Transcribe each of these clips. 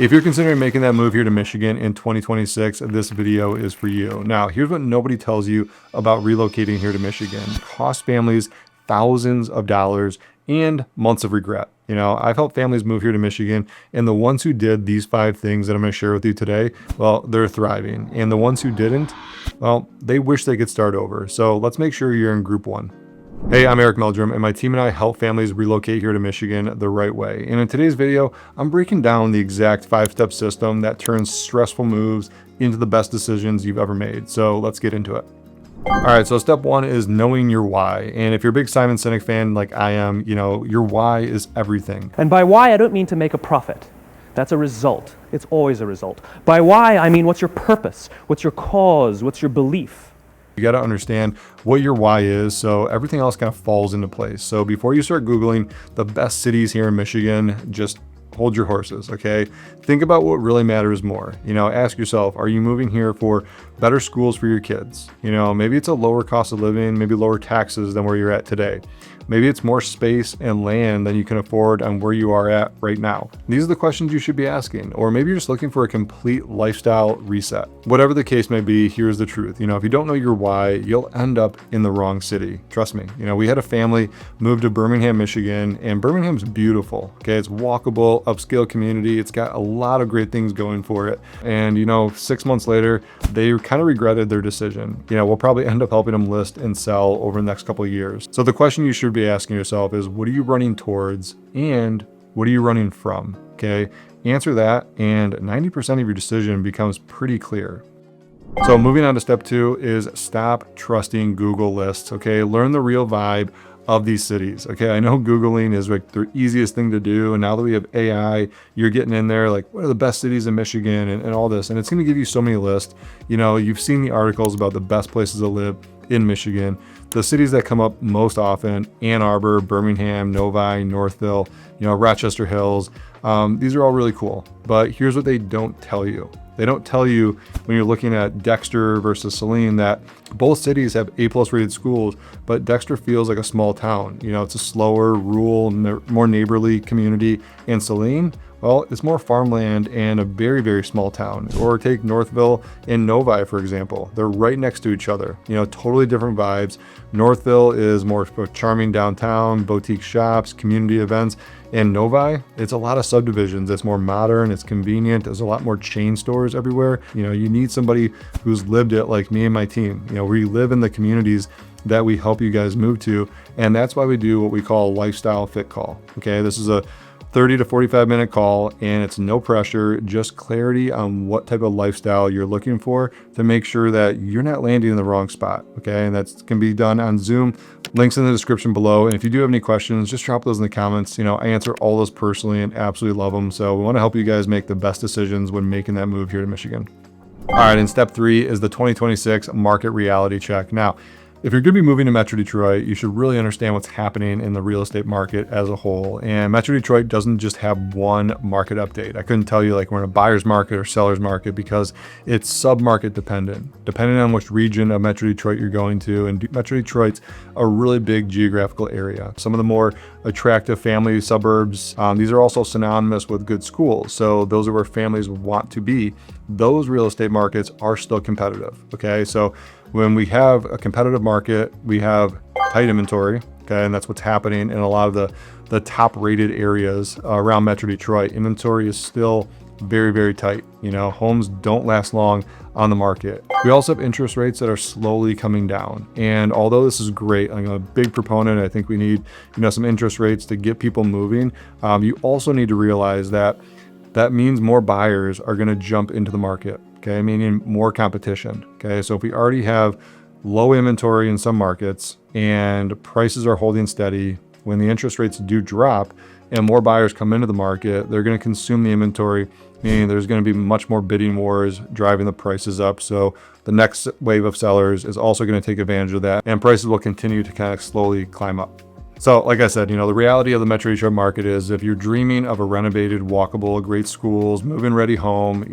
If you're considering making that move here to Michigan in 2026, this video is for you. Now, here's what nobody tells you about relocating here to Michigan. It costs families thousands of dollars and months of regret. You know, I've helped families move here to Michigan, and the ones who did these 5 things that I'm going to share with you today, well, they're thriving. And the ones who didn't, well, they wish they could start over. So let's make sure you're in group 1. Hey, I'm Meldrum, and my team and I help families relocate here to Michigan the right way. And in today's video, I'm breaking down the exact 5-step system that turns stressful moves into the best decisions you've ever made. So let's get into it. All right, so step 1 is knowing your why. And if you're a big Simon Sinek fan like I am, you know, your why is everything. And by why, I don't mean to make a profit. That's a result. It's always a result. By why, I mean what's your purpose? What's your cause? What's your belief? You got to understand what your why is, so everything else kind of falls into place. So before you start Googling the best cities here in Michigan, just hold your horses, okay? Think about what really matters more. You know, ask yourself, are you moving here for better schools for your kids? You know, maybe it's a lower cost of living, maybe lower taxes than where you're at today. Maybe it's more space and land than you can afford on where you are at right now. These are the questions you should be asking. Or maybe you're just looking for a complete lifestyle reset. Whatever the case may be, here's the truth. You know, if you don't know your why, you'll end up in the wrong city. Trust me. You know, we had a family move to Birmingham, Michigan, and Birmingham's beautiful. Okay, it's walkable, upscale community. It's got a lot of great things going for it. And you know, 6 months later, they kind of regretted their decision. You know, we'll probably end up helping them list and sell over the next couple of years. So the question you should be asking yourself is, what are you running towards and what are you running from? Okay, answer that and 90% of your decision becomes pretty clear. So moving on to step 2 is stop trusting Google lists. Okay, learn the real vibe of these cities. Okay, I know Googling is like the easiest thing to do, and now that we have AI, you're getting in there like, what are the best cities in Michigan and all this, and it's going to give you so many lists. You know, you've seen the articles about the best places to live in Michigan. The cities that come up most often: Ann Arbor, Birmingham, Novi, Northville, you know, Rochester Hills. These are all really cool, but here's what they don't tell you. They don't tell you when you're looking at Dexter versus Saline that both cities have A+ rated schools, but Dexter feels like a small town. You know, it's a slower, rural, more neighborly community. And Saline, well, it's more farmland and a very, very small town. Or take Northville and Novi, for example. They're right next to each other. You know, totally different vibes. Northville is more charming downtown, boutique shops, community events. And Novi, it's a lot of subdivisions. It's more modern, it's convenient. There's a lot more chain stores everywhere. You know, you need somebody who's lived it like me and my team. You know, we live in the communities that we help you guys move to. And that's why we do what we call a lifestyle fit call. Okay, this is a 30 to 45 minute call, and it's no pressure, just clarity on what type of lifestyle you're looking for to make sure that you're not landing in the wrong spot. Okay, and that can be done on Zoom. Links in the description below. And if you do have any questions, just drop those in the comments. You know, I answer all those personally and absolutely love them. So we want to help you guys make the best decisions when making that move here to Michigan. All right, and step 3 is the 2026 market reality check. Now, if you're going to be moving to Metro Detroit, you should really understand what's happening in the real estate market as a whole. And Metro Detroit doesn't just have one market update. I couldn't tell you like we're in a buyer's market or seller's market because it's sub-market dependent, depending on which region of Metro Detroit you're going to. And Metro Detroit's a really big geographical area. Some of the more attractive family suburbs, these are also synonymous with good schools. So those are where families want to be. Those real estate markets are still competitive. Okay, so when we have a competitive market, we have tight inventory. Okay, and that's what's happening in a lot of the top rated areas around Metro Detroit. Inventory is still very, very tight. You know, homes don't last long on the market. We also have interest rates that are slowly coming down. And although this is great, I'm a big proponent. I think we need, you know, some interest rates to get people moving. You also need to realize that that means more buyers are going to jump into the market. Okay, meaning more competition. Okay, so if we already have low inventory in some markets and prices are holding steady, when the interest rates do drop and more buyers come into the market, they're going to consume the inventory, meaning there's going to be much more bidding wars driving the prices up. So the next wave of sellers is also going to take advantage of that, and prices will continue to kind of slowly climb up. So like I said, the reality of the Metro Detroit market is if you're dreaming of a renovated, walkable, great schools, move-in ready home,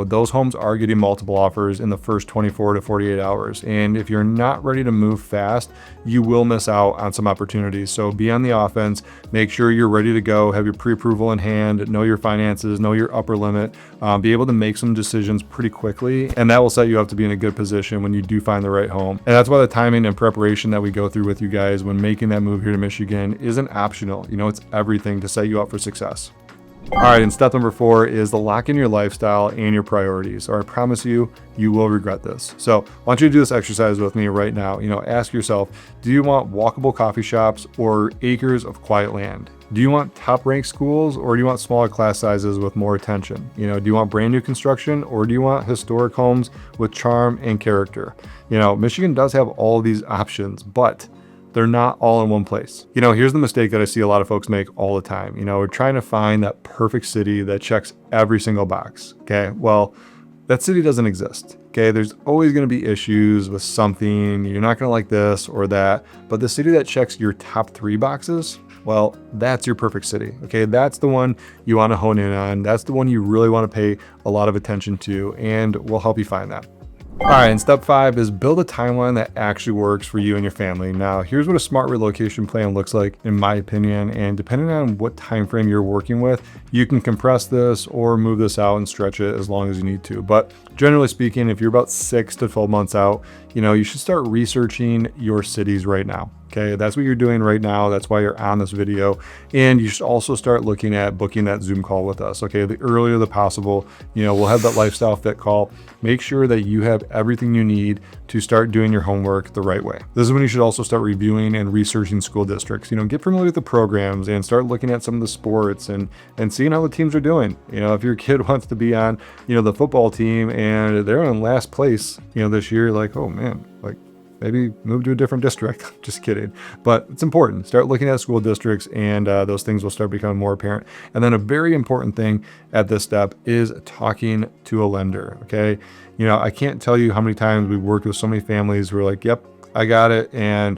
those homes are getting multiple offers in the first 24 to 48 hours. And if you're not ready to move fast, you will miss out on some opportunities. So be on the offense, make sure you're ready to go, have your pre-approval in hand, know your finances, know your upper limit, be able to make some decisions pretty quickly. And that will set you up to be in a good position when you do find the right home. And that's why the timing and preparation that we go through with you guys when making that move here to Michigan isn't optional. It's everything to set you up for success. All right, and step number 4 is to lock in your lifestyle and your priorities, or I promise you, you will regret this. So I want you to do this exercise with me right now. Ask yourself, do you want walkable coffee shops or acres of quiet land? Do you want top ranked schools, or do you want smaller class sizes with more attention? Do you want brand new construction, or do you want historic homes with charm and character? Michigan does have all of these options, but they're not all in one place. Here's the mistake that I see a lot of folks make all the time. We're trying to find that perfect city that checks every single box. Okay. Well, that city doesn't exist. Okay. There's always going to be issues with something. You're not going to like this or that, but the city that checks your top 3 boxes, well, that's your perfect city. Okay. That's the one you want to hone in on. That's the one you really want to pay a lot of attention to, and we'll help you find that. All right, and step 5 is build a timeline that actually works for you and your family. Now, here's what a smart relocation plan looks like, in my opinion, and depending on what time frame you're working with, you can compress this or move this out and stretch it as long as you need to. But generally speaking, if you're about 6 to 12 months out, you should start researching your cities right now. Okay, that's what you're doing right now. That's why you're on this video. And you should also start looking at booking that Zoom call with us. Okay, the earlier the possible, we'll have that lifestyle fit call. Make sure that you have everything you need to start doing your homework the right way. This is when you should also start reviewing and researching school districts. Get familiar with the programs and start looking at some of the sports and seeing how the teams are doing. If your kid wants to be on, the football team and they're in last place, this year, like, oh man, like, maybe move to a different district. Just kidding. But it's important. Start looking at school districts, and those things will start becoming more apparent. And then a very important thing at this step is talking to a lender. Okay. I can't tell you how many times we've worked with so many families who are like, yep, I got it. And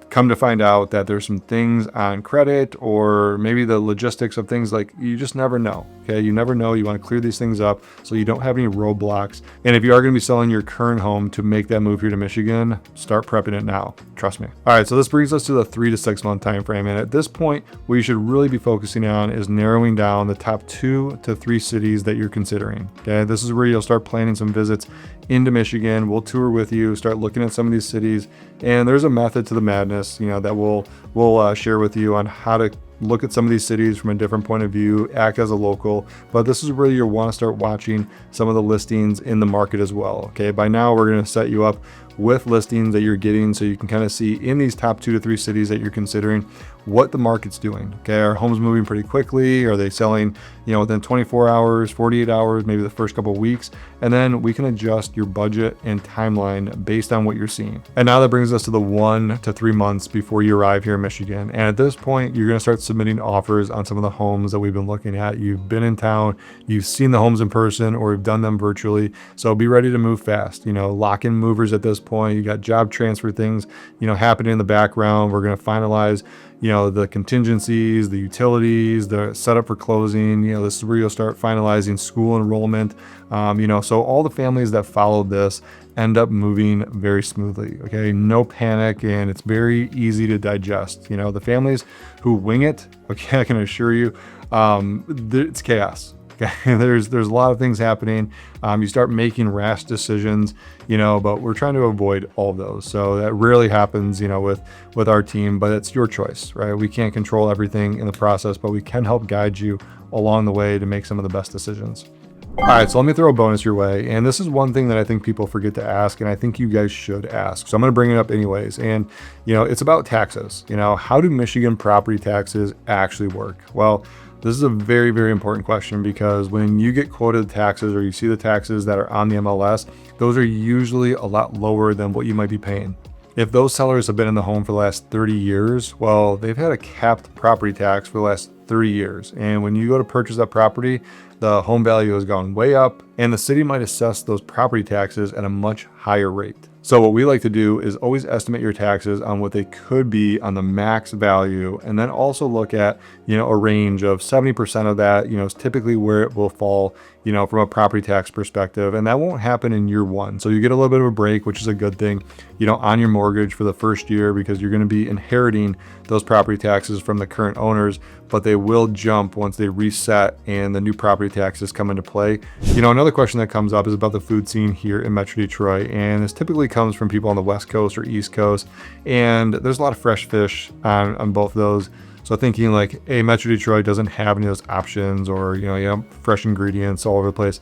come to find out that there's some things on credit or maybe the logistics of things, like you just never know. Okay. You never know. You want to clear these things up so you don't have any roadblocks. And if you are going to be selling your current home to make that move here to Michigan, start prepping it now. Trust me. All right. So this brings us to the 3 to 6 month time frame. And at this point, what you should really be focusing on is narrowing down the top 2 to 3 cities that you're considering. Okay. This is where you'll start planning some visits into Michigan. We'll tour with you, start looking at some of these cities. And there's a method to the madness, that we'll share with you on how to look at some of these cities from a different point of view, act as a local. But this is where you'll want to start watching some of the listings in the market as well. Okay. By now, we're going to set you up with listings that you're getting so you can kind of see in these top 2 to 3 cities that you're considering what the market's doing. Okay. Are homes moving pretty quickly? Are they selling, within 24 hours, 48 hours, maybe the first couple of weeks? And then we can adjust your budget and timeline based on what you're seeing. And now that brings us to the 1 to 3 months before you arrive here in Michigan. And at this point, you're going to start submitting offers on some of the homes that we've been looking at. You've been in town, you've seen the homes in person, or we've done them virtually. So be ready to move fast. Lock in movers at this point. You got job transfer things, happening in the background. We're going to finalize the contingencies, the utilities, the setup for closing. This is where you'll start finalizing school enrollment. So all the families that followed this end up moving very smoothly. Okay. No panic, and it's very easy to digest. The families who wing it, okay, I can assure you, it's chaos. Okay. There's a lot of things happening. You start making rash decisions, but we're trying to avoid all of those. So that rarely happens, with our team, but it's your choice, right? We can't control everything in the process, but we can help guide you along the way to make some of the best decisions. All right, so let me throw a bonus your way. And this is one thing that I think people forget to ask, and I think you guys should ask. So I'm going to bring it up anyways. And, it's about taxes. How do Michigan property taxes actually work? Well, this is a very, very important question, because when you get quoted taxes or you see the taxes that are on the MLS, those are usually a lot lower than what you might be paying. If those sellers have been in the home for the last 30 years, well, they've had a capped property tax for the last 30 years. And when you go to purchase that property, the home value has gone way up, and the city might assess those property taxes at a much higher rate. So what we like to do is always estimate your taxes on what they could be on the max value, and then also look at, a range of 70% of that, is typically where it will fall, from a property tax perspective. And that won't happen in year one. So you get a little bit of a break, which is a good thing, on your mortgage for the first year, because you're going to be inheriting those property taxes from the current owners, but they will jump once they reset and the new property taxes come into play. Another question that comes up is about the food scene here in Metro Detroit. And this typically comes from people on the West Coast or East Coast. And there's a lot of fresh fish on both of those. So thinking like, hey, Metro Detroit doesn't have any of those options, or, you have fresh ingredients all over the place.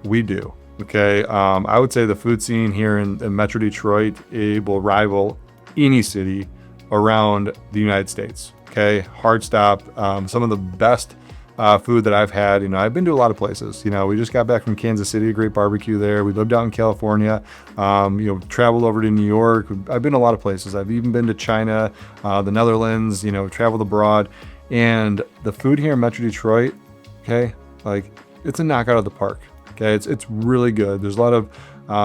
We do. Okay. I would say the food scene here in Metro Detroit, it will rival any city around the United States. Okay. Hard stop. Some of the best food that I've had, I've been to a lot of places. We just got back from Kansas City, a great barbecue there. We lived out in California, traveled over to New York. I've been a lot of places. I've even been to China, the Netherlands, traveled abroad. And the food here in Metro Detroit, okay, like it's a knockout of the park. Okay, it's really good. There's a lot of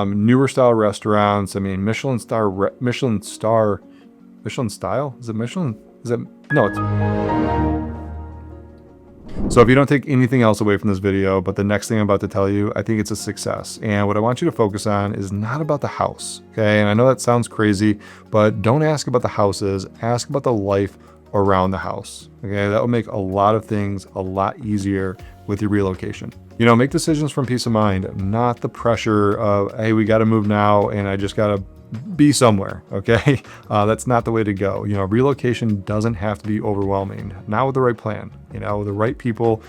newer style restaurants. I mean, Michelin style. Is it Michelin? Is it? No, it's. So if you don't take anything else away from this video, but the next thing I'm about to tell you, I think it's a success. And what I want you to focus on is not about the house. Okay, and I know that sounds crazy, but don't ask about the houses. Ask about the life around the house. Okay, that will make a lot of things a lot easier with your relocation. Make decisions from peace of mind, not the pressure of, hey, we got to move now and I just got to be somewhere. Okay. That's not the way to go. Relocation doesn't have to be overwhelming. Not with the right plan, with the right people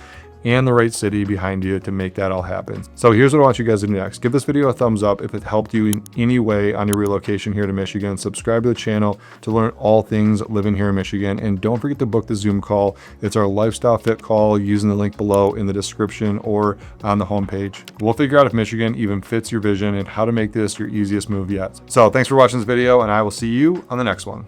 and the right city behind you to make that all happen. So here's what I want you guys to do next. Give this video a thumbs up if it helped you in any way on your relocation here to Michigan. Subscribe to the channel to learn all things living here in Michigan. And don't forget to book the Zoom call. It's our lifestyle fit call using the link below in the description or on the homepage. We'll figure out if Michigan even fits your vision and how to make this your easiest move yet. So thanks for watching this video, and I will see you on the next one.